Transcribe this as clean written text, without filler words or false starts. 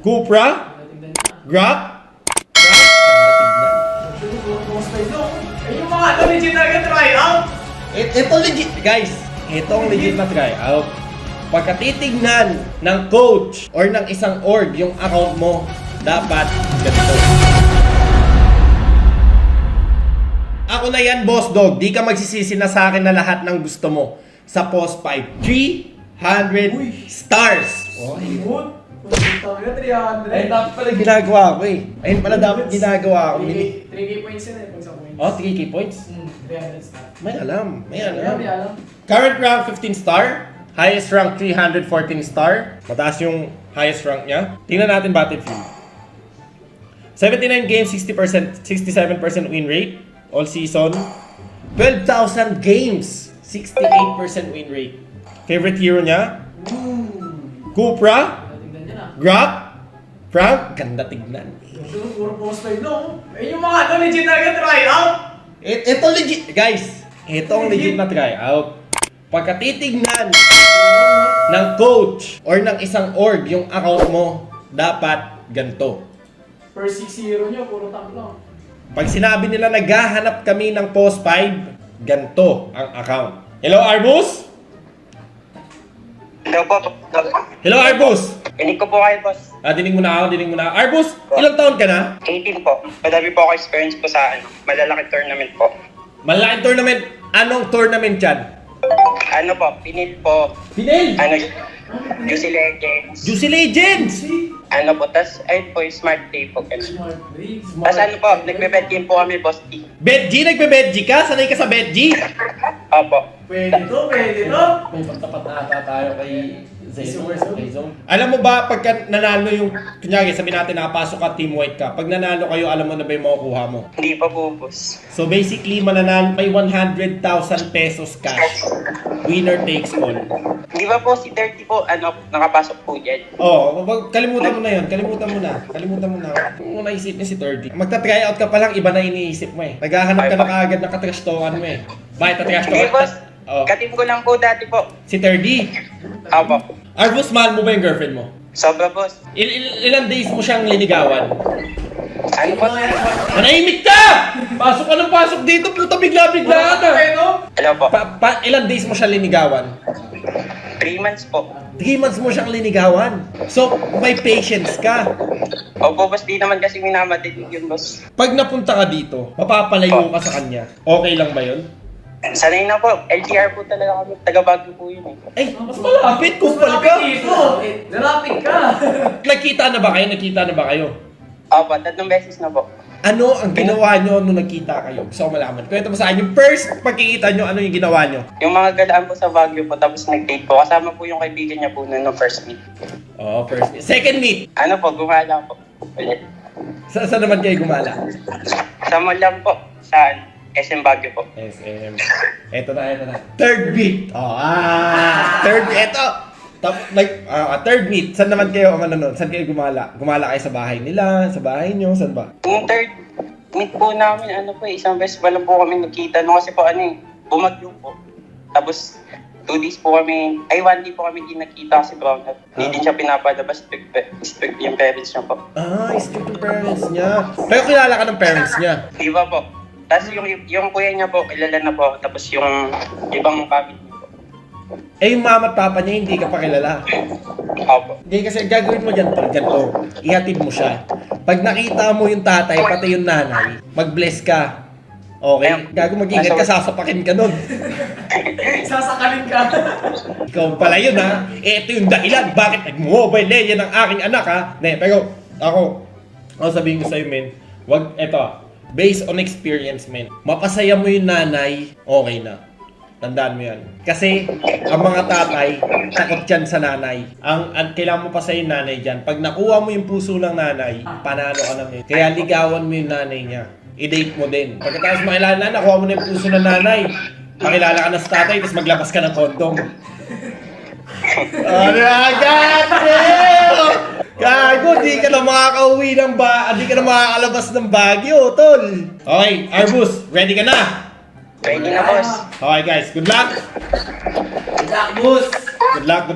Cupra? Grab? Yung mga legit talaga try out. Ito legit, guys. Ito ang legit na try out. Pagka titignan ng coach or ng isang org yung account mo, dapat ganito. Ako na yan, Boss Dog. Di ka magsisisi na sa akin na lahat ng gusto mo. Sa Post 5, 300 stars. Oh, good. Talaga 300. Ayun dapat pala ginagawa ko eh. Ayun pala dapat ginagawa ko. 3K points yun eh, pag sa points. Oh, 3K points? 300 star. May alam. May May alam. alam. Current rank 15 star. Highest rank 314 star. Mataas yung highest rank niya. Tingnan natin Battlefield. 79 games, 60%, 67% win rate. All season. 12,000 games, 68% win rate. Favorite hero niya? Cupra? Tingnan niya na. Grab? Frank? Ganda tignan. Puro post live no? Yung mga legit talaga try out. Ito legit, guys. Ito ang legit na try out. Pagka titignan ng coach or ng isang org yung account mo, dapat ganito. Per 6-0 nyo, puro tank lang. Pag sinabi nila naghahanap kami ng Post 5, ganito ang account. Hello, Arbus? Hello po. Hello, Arbus? Inig ko po kayo, boss. Dinig mo na ako, dinig mo na. Arbus, ilang taon ka na? 18 po. Madami po ako experience po sa malalaking tournament po. Malaking tournament. Anong tournament yan? Ano po, pinil po. Pinel! Ano, Juicy Legends. Juicy Legends! Ano po, tas ayun po, Smart Day po. Smart breaks. Tas ano po, nagbe-bet game po kami, boss T. Betji? Nagbe-Betji ka? Sanay ka sa Betji? Opo. Pwede to, pwede to. May pagtapat na ata tayo kay Zone. Alam mo ba, pagka nanalo yung, kunyari, sabi natin nakapasok ka, team white ka, pag nanalo kayo, alam mo na ba yung makukuha mo? Hindi pa po, boss. So basically, mananalo, may 100,000 pesos cash. Winner takes all. Hindi ba po si 30 po, ano, nakapasok po dyan? Oo, kalimutan mo na yun. Kalimutan mo na. Kung naisip niya si 30. Magta-try out ka pa lang, iba na iniisip mo eh. Naghahanap ka na kaagad ng katrash talkan mo eh. Bakit na-trash Hindi, boss. talkan? Oh. Katim ko lang po dati po. Si 30. Opo. Arbus, mahal mo ba yung girlfriend mo? Sobra, boss. Ilang days mo siyang linigawan? Ano po? Manahimik ka! Pasok ka ng pasok dito, puta bigla-bigla ka. Hello po. Ilang days mo siyang linigawan? 3 months po. 3 months mo siyang linigawan. So, may patience ka. Opo, boss. Di naman kasi minamatinig yun, boss. Pag napunta ka dito, mapapalayo ka sa kanya. Okay lang ba yun? Sanay na po. LTR po talaga kami. Taga-Baguio po yun eh. Ay, mas malapit kung pala ka. Lalapit ka. Nagkita na ba kayo? Opo, 3 beses na po. Ano ang ginawa nyo nung nagkita kayo? Gusto ko malaman. Kwento mo sa akin, yung first pagkikita nyo, ano yung ginawa nyo? Yung mga galaan po sa Baguio po, tapos nag-date po. Kasama po yung kaibigan niya po no first meet. Oh, first meet. Second meet. Ano po, gumala po. Ulit. Saan naman kayo gumala? Sa mall lang po. Saan? SM Baguio po. SM. Eto na. Third meet. Third, eto. Third meet. Saan naman kayo, saan kayo gumala? Gumala kayo sa bahay nila, sa bahay nyo, saan ba? Yung third meet po namin, ano po, isang beses pa lang po kami nagkita. No, kasi po, bumagyo po. Tapos, 2 days po kami, 1 day po kami di nakita kasi brown hat. Hindi din siya pinapalabas, strict yung parents niya po. Strict yung parents niya. Pero kilala ka ng parents niya? Di ba po? Tapos yung kuya niya po, kilala na po. Tapos yung ibang family niya po. Yung mama at papa niya, hindi ka pa kilala. Opo. Hindi kasi gagawin mo dyan, ganito. Ihatid mo siya. Pag nakita mo yung tatay, pati yung nanay, mag-bless ka. Okay? Gago mag-ingat ka, sasapakin ka nun. Sasakalin ka. Ikaw pala yun ha. Ito yung dahilan bakit nag-mobile legend ang aking anak ha. Pero ako sabihin ko sa'yo men, based on experience men, mapasaya mo yung nanay, okay na. Tandaan mo yan. Kasi, ang mga tatay, takot yan sa nanay. Ang kailangan mo pa sa yung nanay dyan. Pag nakuha mo yung puso ng nanay, panalo ka naman. Kaya ligawan mo yung nanay niya. I-date mo din. Pagkatapos makilala na, nakuha mo na yung puso ng nanay. Pakilala ka na sa tatay, tapos maglabas ka ng kondom. Gago, di ka na makakauwi ng di ka na makakalabas ng Baguio, tol. Okay, Arbus, ready ka na? Ready na, boss. Okay guys, good luck! Good luck, boss. Good luck!